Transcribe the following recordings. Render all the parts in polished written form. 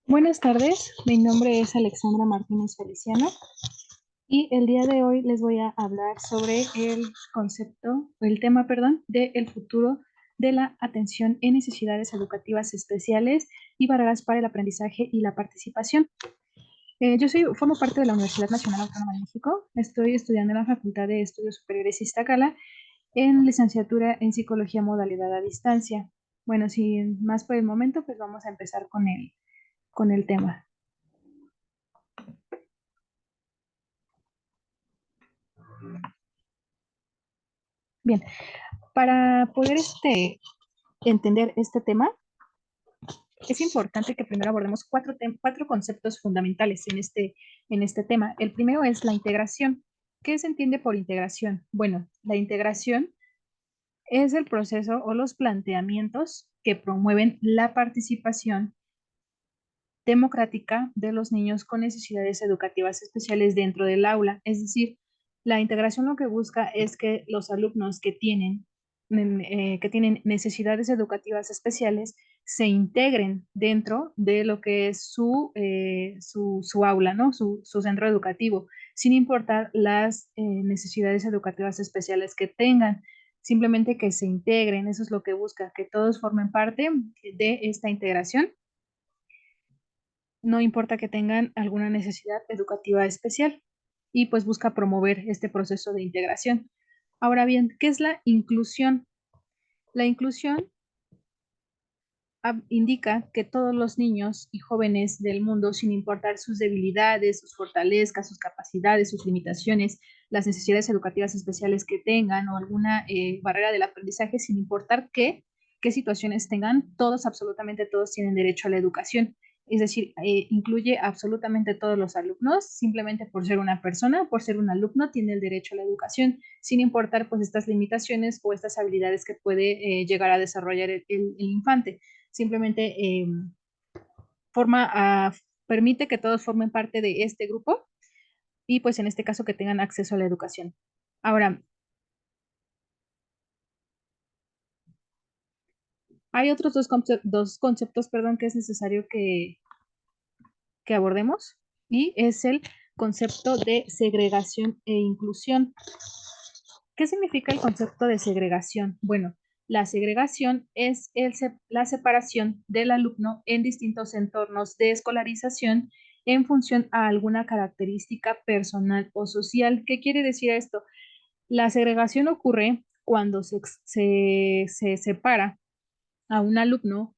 Buenas tardes, mi nombre es Alexandra Martínez Feliciano y el día de hoy les voy a hablar sobre el tema, perdón, del futuro de la atención en necesidades educativas especiales y barreras para el aprendizaje y la participación. Formo parte de la Universidad Nacional Autónoma de México, estoy estudiando en la Facultad de Estudios Superiores Iztacala en licenciatura en Psicología modalidad a distancia. Bueno, sin más por el momento, pues vamos a empezar con el tema. Bien, para poder entender este tema, es importante que primero abordemos cuatro conceptos fundamentales en este tema. El primero es la integración. ¿Qué se entiende por integración? Bueno, la integración es el proceso o los planteamientos que promueven la participación democrática de los niños con necesidades educativas especiales dentro del aula. Es decir, la integración lo que busca es que los alumnos que tienen necesidades educativas especiales se integren dentro de lo que es su aula, ¿no? Su centro educativo, sin importar las necesidades educativas especiales que tengan. Simplemente que se integren, eso es lo que busca, que todos formen parte de esta integración, no importa que tengan alguna necesidad educativa especial, y pues busca promover este proceso de integración. Ahora bien, ¿qué es la inclusión? La inclusión indica que todos los niños y jóvenes del mundo, sin importar sus debilidades, sus fortalezas, sus capacidades, sus limitaciones, las necesidades educativas especiales que tengan o alguna barrera del aprendizaje, sin importar qué situaciones tengan, todos, absolutamente todos tienen derecho a la educación. Es decir, incluye absolutamente todos los alumnos, simplemente por ser una persona, por ser un alumno, tiene el derecho a la educación, sin importar pues estas limitaciones o estas habilidades que puede llegar a desarrollar el infante. Simplemente forma, permite que todos formen parte de este grupo y pues en este caso que tengan acceso a la educación. Ahora, hay otros dos conceptos, perdón, que es necesario que abordemos, y es el concepto de segregación e inclusión. ¿Qué significa el concepto de segregación? Bueno, la segregación es la separación del alumno en distintos entornos de escolarización en función a alguna característica personal o social. ¿Qué quiere decir esto? La segregación ocurre cuando se separa a un alumno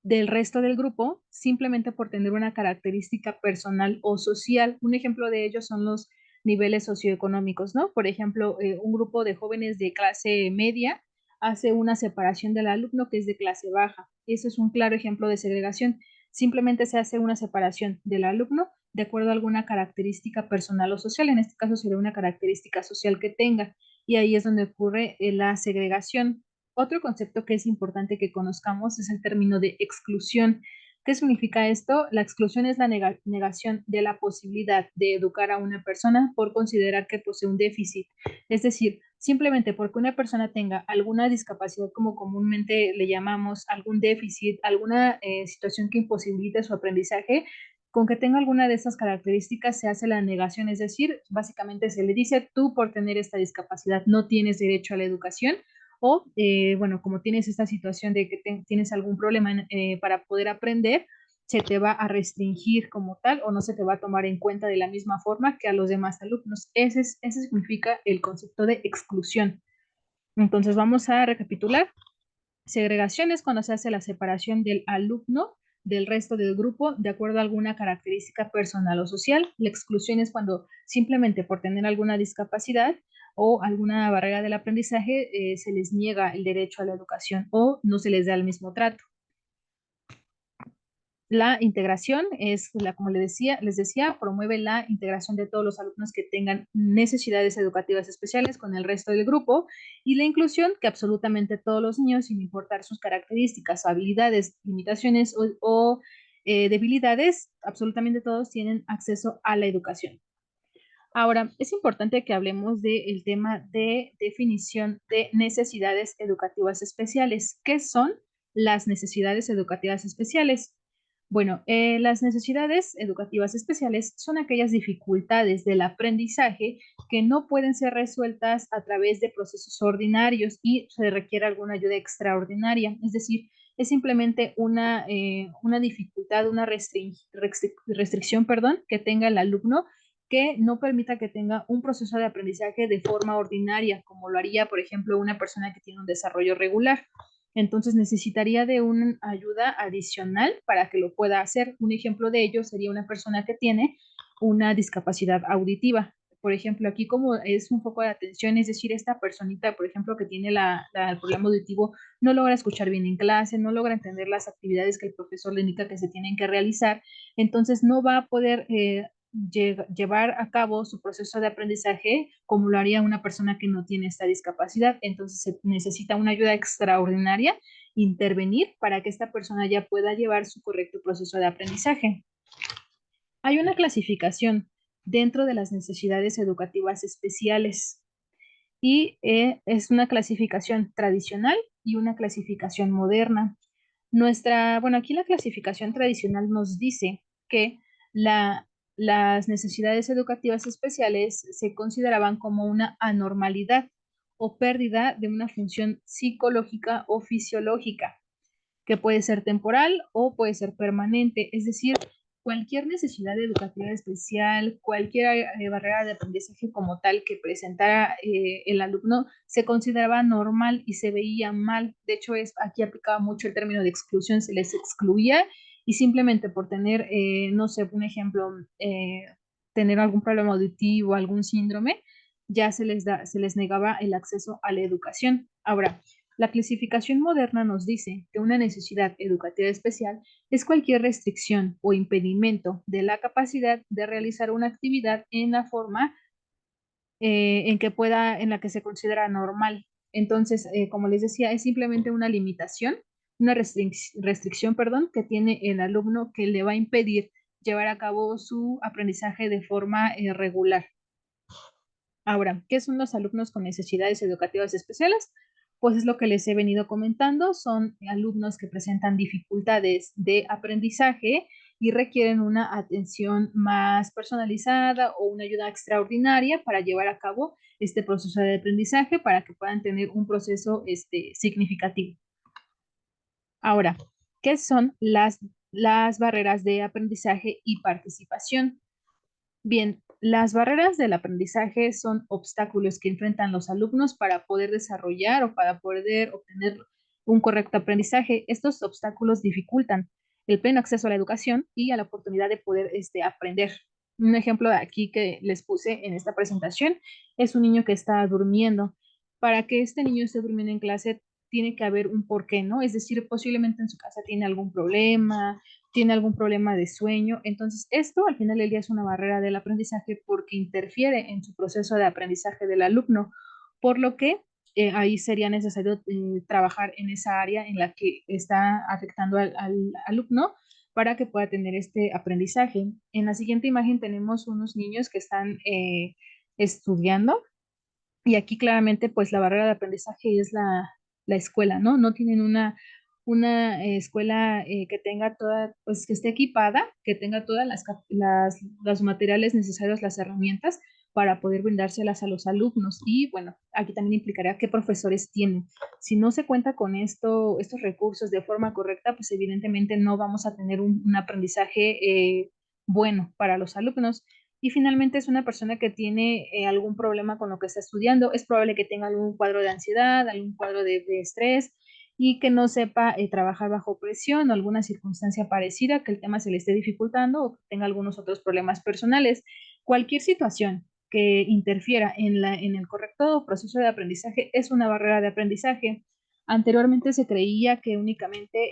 del resto del grupo simplemente por tener una característica personal o social. Un ejemplo de ello son los niveles socioeconómicos, ¿no? Por ejemplo, un grupo de jóvenes de clase media hace una separación del alumno que es de clase baja. Eso es un claro ejemplo de segregación. Simplemente se hace una separación del alumno de acuerdo a alguna característica personal o social. En este caso sería una característica social que tenga. Y ahí es donde ocurre la segregación. Otro concepto que es importante que conozcamos es el término de exclusión. ¿Qué significa esto? La exclusión es la negación de la posibilidad de educar a una persona por considerar que posee un déficit. Es decir, simplemente porque una persona tenga alguna discapacidad, como comúnmente le llamamos, algún déficit, alguna situación que imposibilite su aprendizaje, con que tenga alguna de estas características se hace la negación, es decir, básicamente se le dice, tú por tener esta discapacidad no tienes derecho a la educación, o, bueno, como tienes esta situación de que tienes algún problema para poder aprender, se te va a restringir como tal o no se te va a tomar en cuenta de la misma forma que a los demás alumnos. Ese significa el concepto de exclusión. Entonces vamos a recapitular. Segregación es cuando se hace la separación del alumno del resto del grupo de acuerdo a alguna característica personal o social. La exclusión es cuando simplemente por tener alguna discapacidad o alguna barrera del aprendizaje se les niega el derecho a la educación o no se les da el mismo trato. La integración es, como les decía, promueve la integración de todos los alumnos que tengan necesidades educativas especiales con el resto del grupo, y la inclusión, que absolutamente todos los niños, sin importar sus características, habilidades, limitaciones o debilidades, absolutamente todos tienen acceso a la educación. Ahora, es importante que hablemos del tema de definición de necesidades educativas especiales. ¿Qué son las necesidades educativas especiales? Bueno, las necesidades educativas especiales son aquellas dificultades del aprendizaje que no pueden ser resueltas a través de procesos ordinarios y se requiere alguna ayuda extraordinaria. Es decir, es simplemente una dificultad, una restricción, perdón, que tenga el alumno que no permita que tenga un proceso de aprendizaje de forma ordinaria, como lo haría, por ejemplo, una persona que tiene un desarrollo regular. Entonces necesitaría de una ayuda adicional para que lo pueda hacer. Un ejemplo de ello sería una persona que tiene una discapacidad auditiva. Por ejemplo, aquí como es un foco de atención, es decir, esta personita, por ejemplo, que tiene el problema auditivo, no logra escuchar bien en clase, no logra entender las actividades que el profesor le indica que se tienen que realizar, entonces no va a poder llevar a cabo su proceso de aprendizaje como lo haría una persona que no tiene esta discapacidad. Entonces se necesita una ayuda extraordinaria, intervenir para que esta persona ya pueda llevar su correcto proceso de aprendizaje. Hay una clasificación dentro de las necesidades educativas especiales y es una clasificación tradicional y una clasificación moderna. Bueno, aquí la clasificación tradicional nos dice que la, las necesidades educativas especiales se consideraban como una anormalidad o pérdida de una función psicológica o fisiológica, que puede ser temporal o puede ser permanente, es decir, cualquier necesidad educativa especial, cualquier barrera de aprendizaje como tal que presentara el alumno, se consideraba normal y se veía mal. De hecho, aquí aplicaba mucho el término de exclusión, se les excluía y simplemente por tener, no sé, un ejemplo, tener algún problema auditivo, algún síndrome, ya se les negaba el acceso a la educación. Ahora, la clasificación moderna nos dice que una necesidad educativa especial es cualquier restricción o impedimento de la capacidad de realizar una actividad en la forma en la que se considera normal. Entonces, como les decía, es simplemente una limitación, una restricción, perdón, que tiene el alumno que le va a impedir llevar a cabo su aprendizaje de forma regular. Ahora, ¿qué son los alumnos con necesidades educativas especiales? Pues es lo que les he venido comentando, son alumnos que presentan dificultades de aprendizaje y requieren una atención más personalizada o una ayuda extraordinaria para llevar a cabo este proceso de aprendizaje para que puedan tener un proceso significativo. Ahora, ¿qué son las barreras de aprendizaje y participación? Bien, las barreras del aprendizaje son obstáculos que enfrentan los alumnos para poder desarrollar o para poder obtener un correcto aprendizaje. Estos obstáculos dificultan el pleno acceso a la educación y a la oportunidad de poder aprender. Un ejemplo de aquí que les puse en esta presentación es un niño que está durmiendo. Para que este niño esté durmiendo en clase, tiene que haber un porqué, ¿no? Es decir, posiblemente en su casa tiene algún problema, tiene algún problema de sueño. Entonces, esto al final del día es una barrera del aprendizaje porque interfiere en su proceso de aprendizaje del alumno, por lo que ahí sería necesario trabajar en esa área en la que está afectando al alumno para que pueda tener este aprendizaje. En la siguiente imagen tenemos unos niños que están estudiando y aquí claramente pues la barrera de aprendizaje es la escuela, ¿no? No tienen una escuela que tenga toda, pues que esté equipada, que tenga todas los materiales necesarios, las herramientas para poder brindárselas a los alumnos. Y bueno, aquí también implicaría qué profesores tienen. Si no se cuenta con estos recursos de forma correcta, pues evidentemente no vamos a tener un aprendizaje bueno para los alumnos. Y finalmente es una persona que tiene algún problema con lo que está estudiando. Es probable que tenga algún cuadro de ansiedad, algún cuadro de estrés y que no sepa trabajar bajo presión o alguna circunstancia parecida, que el tema se le esté dificultando o que tenga algunos otros problemas personales. Cualquier situación que interfiera en el correcto proceso de aprendizaje es una barrera de aprendizaje. Anteriormente se creía que únicamente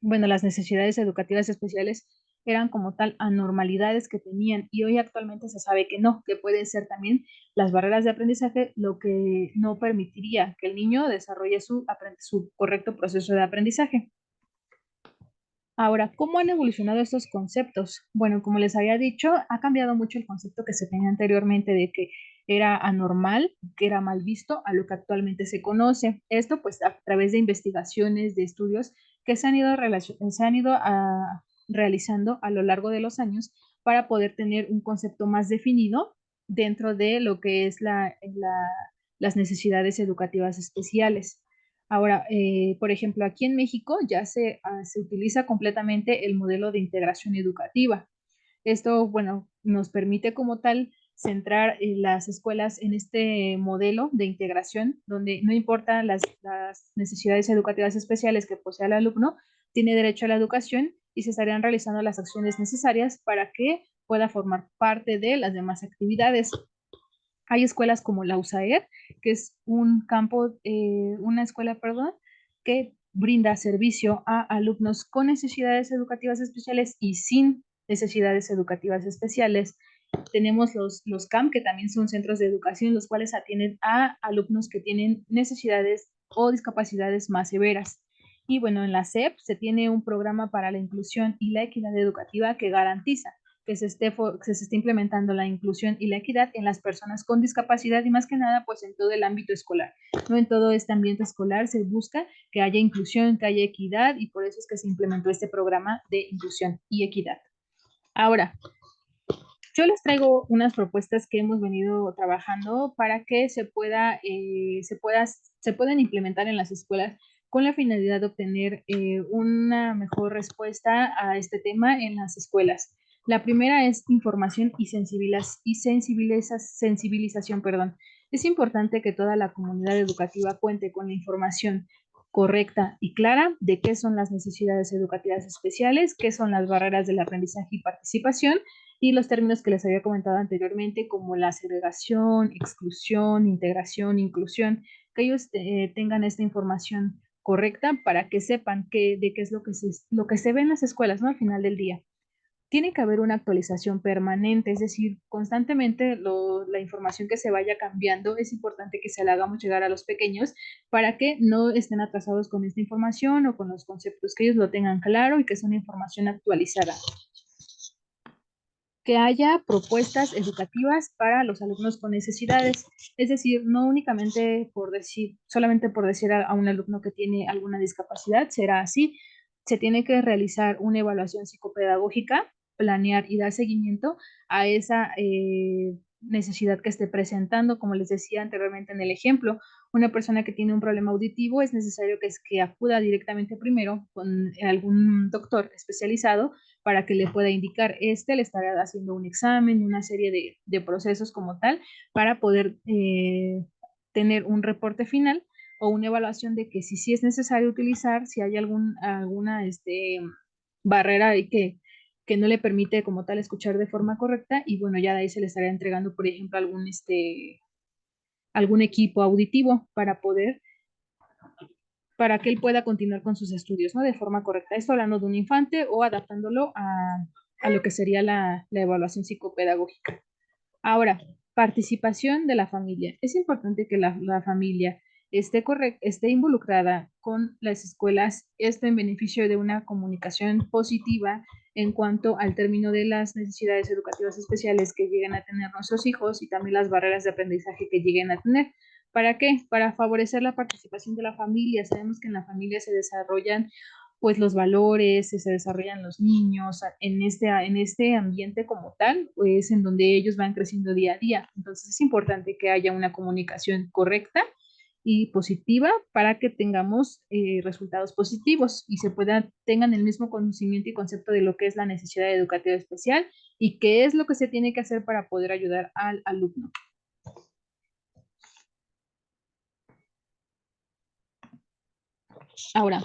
bueno, las necesidades educativas especiales eran como tal anormalidades que tenían y hoy actualmente se sabe que no, que pueden ser también las barreras de aprendizaje lo que no permitiría que el niño desarrolle su correcto proceso de aprendizaje. Ahora, ¿cómo han evolucionado estos conceptos? Bueno, como les había dicho, ha cambiado mucho el concepto que se tenía anteriormente de que era anormal, que era mal visto, a lo que actualmente se conoce. Esto pues a través de investigaciones, de estudios que se han ido realizando a lo largo de los años para poder tener un concepto más definido dentro de lo que es las necesidades educativas especiales. Ahora, por ejemplo, aquí en México ya se utiliza completamente el modelo de integración educativa. Esto, bueno, nos permite como tal centrar las escuelas en este modelo de integración, donde no importa las necesidades educativas especiales que posea el alumno, tiene derecho a la educación y se estarían realizando las acciones necesarias para que pueda formar parte de las demás actividades. Hay escuelas como la USAER, que es una escuela, perdón, que brinda servicio a alumnos con necesidades educativas especiales y sin necesidades educativas especiales. Tenemos los CAM, que también son centros de educación, los cuales atienden a alumnos que tienen necesidades o discapacidades más severas. Y bueno, en la SEP se tiene un programa para la inclusión y la equidad educativa que garantiza que se esté implementando la inclusión y la equidad en las personas con discapacidad y más que nada pues en todo el ámbito escolar. No en todo este ambiente escolar se busca que haya inclusión, que haya equidad y por eso es que se implementó este programa de inclusión y equidad. Ahora, yo les traigo unas propuestas que hemos venido trabajando para que se puedan implementar en las escuelas con la finalidad de obtener una mejor respuesta a este tema en las escuelas. La primera es información y sensibilización, perdón. Es importante que toda la comunidad educativa cuente con la información correcta y clara de qué son las necesidades educativas especiales, qué son las barreras del aprendizaje y participación, y los términos que les había comentado anteriormente, como la segregación, exclusión, integración, inclusión, que ellos tengan esta información correcta para que sepan de qué es lo que se ve en las escuelas, ¿no? Al final del día. Tiene que haber una actualización permanente, es decir, constantemente la información que se vaya cambiando, es importante que se la hagamos llegar a los pequeños para que no estén atrasados con esta información o con los conceptos, que ellos lo tengan claro y que sea una información actualizada. Que haya propuestas educativas para los alumnos con necesidades, es decir, no únicamente solamente por decir a un alumno que tiene alguna discapacidad, será así, se tiene que realizar una evaluación psicopedagógica, planear y dar seguimiento a esa necesidad que esté presentando, como les decía anteriormente en el ejemplo, una persona que tiene un problema auditivo es necesario que acuda directamente primero con algún doctor especializado para que le pueda indicar. Le estará haciendo un examen y una serie de procesos como tal para poder tener un reporte final o una evaluación de que si sí es necesario utilizar, si hay alguna barrera ahí que no le permite como tal escuchar de forma correcta y bueno, ya de ahí se le estaría entregando, por ejemplo, algún equipo auditivo para que él pueda continuar con sus estudios, ¿no? De forma correcta. Esto hablando de un infante o adaptándolo a lo que sería la evaluación psicopedagógica. Ahora, participación de la familia. Es importante que la familia esté involucrada con las escuelas, esto en beneficio de una comunicación positiva en cuanto al término de las necesidades educativas especiales que lleguen a tener nuestros hijos y también las barreras de aprendizaje que lleguen a tener. ¿Para qué? Para favorecer la participación de la familia. Sabemos que en la familia se desarrollan pues los valores, se desarrollan los niños en este ambiente como tal, pues en donde ellos van creciendo día a día. Entonces es importante que haya una comunicación correcta y positiva para que tengamos resultados positivos y tengan el mismo conocimiento y concepto de lo que es la necesidad educativa especial y qué es lo que se tiene que hacer para poder ayudar al alumno. Ahora,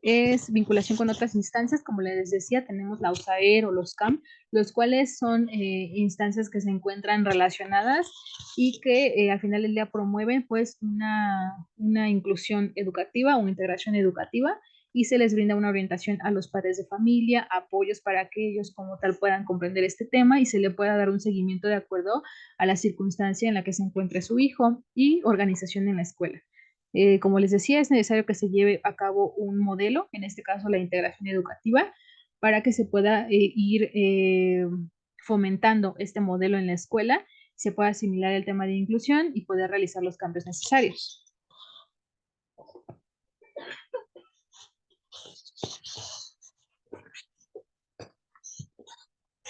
es vinculación con otras instancias, como les decía, tenemos la USAER o los CAM, los cuales son instancias que se encuentran relacionadas y que al final del día promueven pues una inclusión educativa, una integración educativa y se les brinda una orientación a los padres de familia, apoyos para que ellos como tal puedan comprender este tema y se le pueda dar un seguimiento de acuerdo a la circunstancia en la que se encuentre su hijo y organización en la escuela. Como les decía, es necesario que se lleve a cabo un modelo, en este caso la integración educativa, para que se pueda ir fomentando este modelo en la escuela, se pueda asimilar el tema de inclusión y poder realizar los cambios necesarios.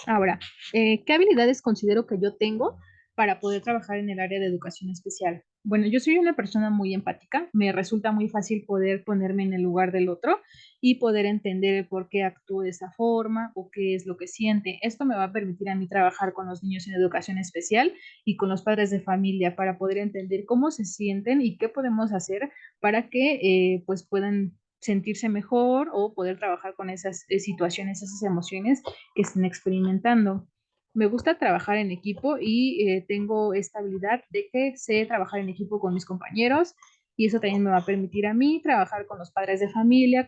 Ahora, ¿qué habilidades considero que yo tengo para poder trabajar en el área de educación especial? Bueno, yo soy una persona muy empática, me resulta muy fácil poder ponerme en el lugar del otro y poder entender el por qué actúa de esa forma o qué es lo que siente. Esto me va a permitir a mí trabajar con los niños en educación especial y con los padres de familia para poder entender cómo se sienten y qué podemos hacer para que pues puedan sentirse mejor o poder trabajar con esas situaciones, esas emociones que estén experimentando. Me gusta trabajar en equipo y tengo esta habilidad de que sé trabajar en equipo con mis compañeros y eso también me va a permitir a mí trabajar con los padres de familia,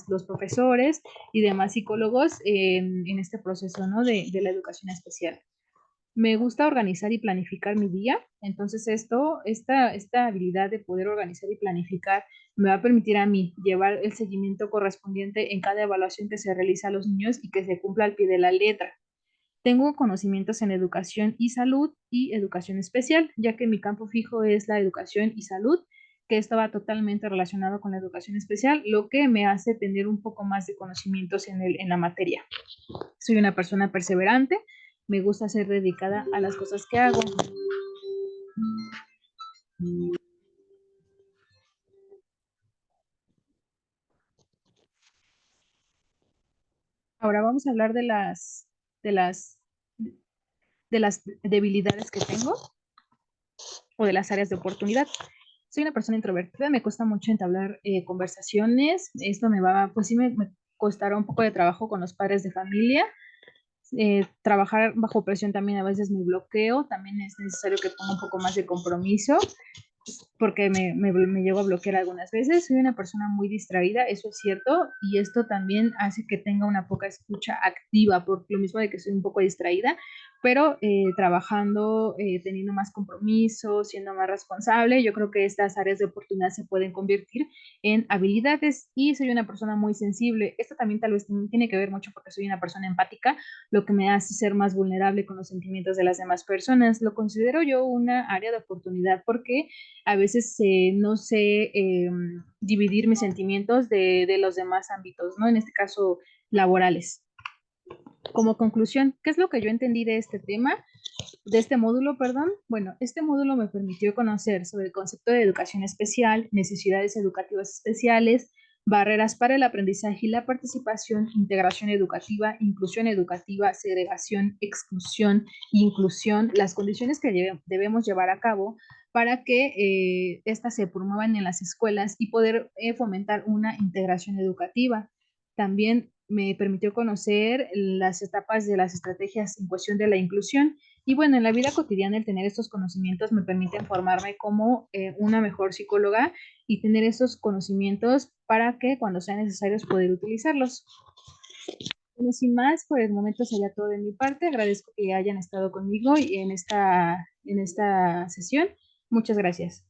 los profesores y demás psicólogos en este proceso, ¿no? de la educación especial. Me gusta organizar y planificar mi día, entonces esta habilidad de poder organizar y planificar me va a permitir a mí llevar el seguimiento correspondiente en cada evaluación que se realiza a los niños y que se cumpla al pie de la letra. Tengo conocimientos en educación y salud y educación especial, ya que mi campo fijo es la educación y salud, que esto va totalmente relacionado con la educación especial, lo que me hace tener un poco más de conocimientos en la materia. Soy una persona perseverante, me gusta ser dedicada a las cosas que hago. Ahora vamos a hablar de las, de las debilidades que tengo o de las áreas de oportunidad. Soy una persona introvertida, me cuesta mucho entablar conversaciones. Esto pues sí me costará un poco de trabajo con los padres de familia. Trabajar bajo presión también a veces me bloqueo, también es necesario que ponga un poco más de compromiso porque me llego a bloquear algunas veces. Soy una persona muy distraída, eso es cierto, y esto también hace que tenga una poca escucha activa, por lo mismo de que soy un poco distraída, pero trabajando, teniendo más compromiso, siendo más responsable, yo creo que estas áreas de oportunidad se pueden convertir en habilidades y soy una persona muy sensible. Esto también tal vez tiene que ver mucho porque soy una persona empática, lo que me hace ser más vulnerable con los sentimientos de las demás personas. Lo considero yo una área de oportunidad porque a veces no sé dividir mis sentimientos de los demás ámbitos, ¿no? En este caso, laborales. Como conclusión, ¿qué es lo que yo entendí de este tema? De este módulo, perdón. Bueno, este módulo me permitió conocer sobre el concepto de educación especial, necesidades educativas especiales, barreras para el aprendizaje y la participación, integración educativa, segregación, exclusión, inclusión, las condiciones que debemos llevar a cabo para que éstas se promuevan en las escuelas y poder fomentar una integración educativa. También me permitió conocer las etapas de las estrategias en cuestión de la inclusión y bueno, en la vida cotidiana el tener estos conocimientos me permite formarme como una mejor psicóloga y tener estos conocimientos para que cuando sean necesarios poder utilizarlos. Bueno, sin más, por el momento sería todo de mi parte. Agradezco que hayan estado conmigo en esta sesión. Muchas gracias.